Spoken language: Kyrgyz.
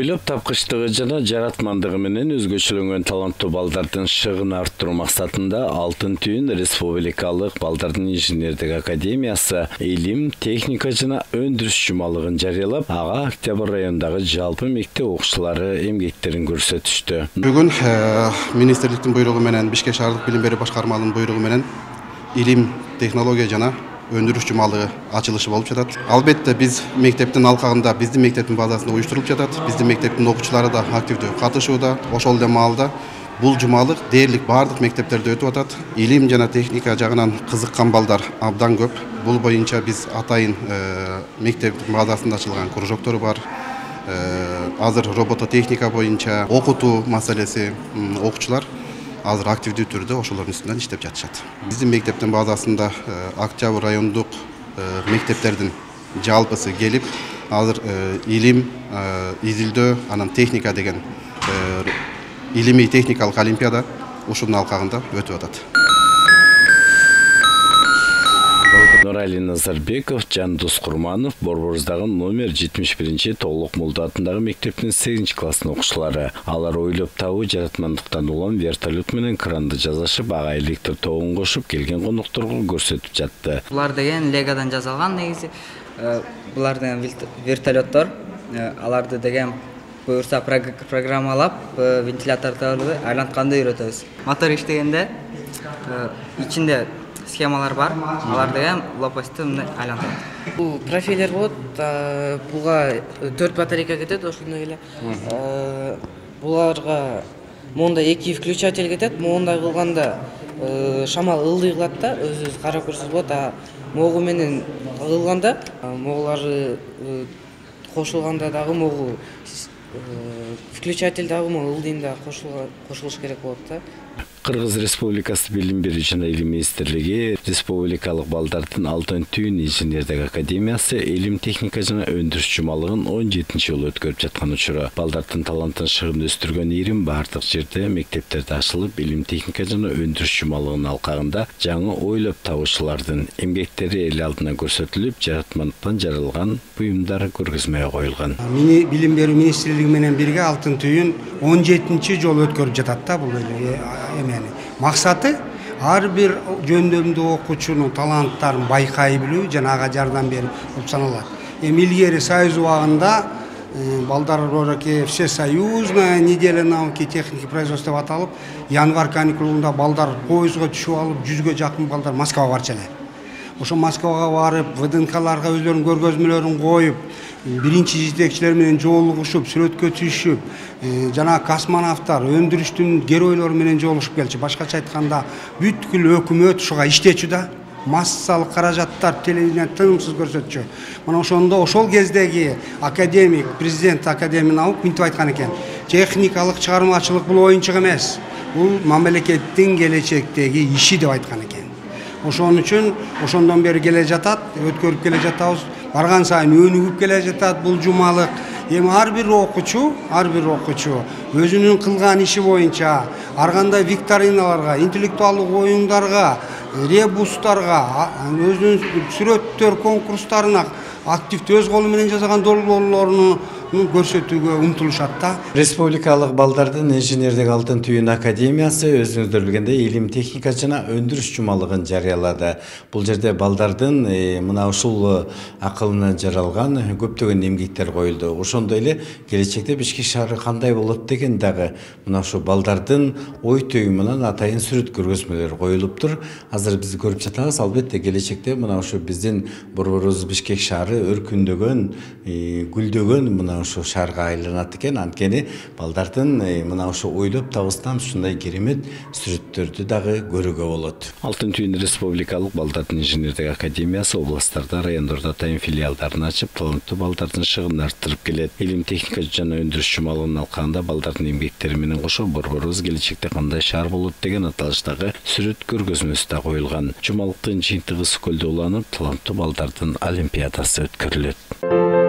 Ойлоп тапкычтыгы жана жаратмандыгы менен өзгөчөлөнгөн таланттуу балдардын шыгын арттыруу максатында Алтын түйүн Республикалык Балдардын инженердик академиясы илим, техника жана өндүрүш жумалыгын жарыялап, ага Октябрь районундагы жалпы мектеп окуучулары эмгектерин көрсөтүштү. Бүгүн министрликтин буйругу менен Бишкек шаардык билим берүү башкармалыгынын буйругу менен илим, технология жана өндүрүш жумалыгы ачылышы болуп жатат. Албетте биз мектептин алкагында, биздин мектептин базасында уюштурулуп жатат. Биздин мектептин окуучулары да активдүү катышууда. Ошол эле маалда бул жумалык дээрлик бардык мектептерде өтүп атат. Илим жана техника жагынан кызыккан балдар абдан көп. Бул боюнча биз атайын мектептин базасында ачылган кружоктору бар. Азыр робототехника боюнча окутуу маселеси окуучулар азыр активдүү түрдө ошолордун үстүнөн иштеп жатышат. Биздин мектептин базасында Октябрь райондук мектептердин жалпысы келип, азыр илим, изилдөө, анан техника деген илимий техникалык олимпиада ушунун алкагында өтүп атат. Нурали Назарбеков, Жандос Курманов Борборуздагы номер 71 Толук Молду атындагы мектептин 8 класстын окуучулары. Алар ойлоп табуу жаратмандыктан улам вертолет менен кранды жасашып, ага электр тогун кошуп келген конокторго көрсөтүп жатты. Булар деген легадан жасалган негизи. Булар деген вертолеттор. Аларды деген буюрса программалап, вентиляторду айлантканды үйрөтөбүз. Мотор иштегенде ичинде схемалар бар, алар деген лопасты айлантат. Бул профилер болот, буга 4 батарейка кетет, ошондой эле. Буларга монда 2 включатель кетет, мондай кылганда шамал ылдый кылат да, өзүңүз карап көрсөңүз болот. Могу менен кылганда, моголары кошулганда дагы могу включатель дагы ылдыйында кошулуш керек болот да. Кыргыз Республикасы Билим берүү жана илим министрлиги Республикалык Балдардын Алтын түйүн инженердик академиясы илим, техника жана өндүрүш жумалыгын 17-жолу өткөрүп жаткан учуру. Балдардын талантын шыгын өстүргөн ирим бардык жерде мектептерде ачылып, илим, техника жана өндүрүш жумалыгынын алкагында жаңы ойлоп табуучулардын эмгектери эл алдына көрсөтүлүп, жаратмандыктан жаралган буюмдар көргөзмөгө коюлган. Билим берүү министрлиги менен бирге Алтын түйүн 17-жолу өткөрүп жатат да бул Максаты ар бир жөндөмдүү окуучунун таланттарын байкай билүү жана ага жардам берүү болуп саналат. Илгери союз убагында балдар всесоюзная неделя науки и техники производства деп аталып, январь каникулунда балдар поездго түшүп алып, 100ге жакын балдар Москвага барчу эле. Ошо Москвага барып, ВДНКларга өздөрүнүн көргөзмөлөрүн коюп, биринчи жетекчилер менен жолугушуп, сүрөткө түшүп, жана космонавттар, өндүрүштүн геройлору менен жолугушуп келчү. Башкача айтканда, бүткүл өкмөт ушуга иштечү да, массалык каражаттар телевидение тынымсыз көрсөтчү. Мына ошондо ошол кездеги академик, президент академия наук мынтип айткан экен: техникалык чыгармачылык бул оюнчук эмес, бул мамлекеттин келечектеги иши деп айткан экен. Ошон үчүн ошондон бери келе жатат, өткөрүп келе жатабыз. Барган сайын өнүгүп келе жатат бул жумалык. Эми ар бир окуучу өзүнүн кылган иши боюнча ар кандай викториналарга, интеллектуалдык оюндарга, ребустарга, өзүнүн сүрөттөр конкурстарына активдүү өз колу менен жасаган долбоорлорун көрсөтүүгө умтулушат да. Республикалык Балдардын инженердик Алтын түйүн академиясы өзүңүздөр билгендей илим, техника жана өндүрүш жумалыгын жарыялады. Бул жерде балдардын мына ушул акылына жаралган көптөгөн эмгектер коюлду. Ошондой эле келечекте Бишкек шаары кандай болот деген дагы мына ушу балдардын ой түйүмүнөн атайын сүрөт көргөзмөлөр коюлуптур. Азыр биз көрүп жатабыз. Албетте келечекте мына ушу биздин борборубуз Бишкек шаары өркүндөгөн, гүлдөгөн мына ушу шаарга айланат экен. Анткени балдардын мына ушу ойлоп табыстан ушундай керемет сүрөттөрдү дагы көрүүгө болот. Алтын түйүн Республикалык Балдардын инженердик академиясы областтарда, райондордо атайын филиалдарын ачып, таланттуу балдардын шыгынын арттырып келет. Илим, техника жана өндүрүш жумалыгынын алкагында балдардын эмгектери менен кошо борборубуз келечекте кандай шаар болот деген аталыштагы сүрөт көргөзмөсү да коюлган. Жумалыктын жыйынтыгы Сокөлдө уланып, таланттуу балдардын олимпиадасы өткөрүлөт.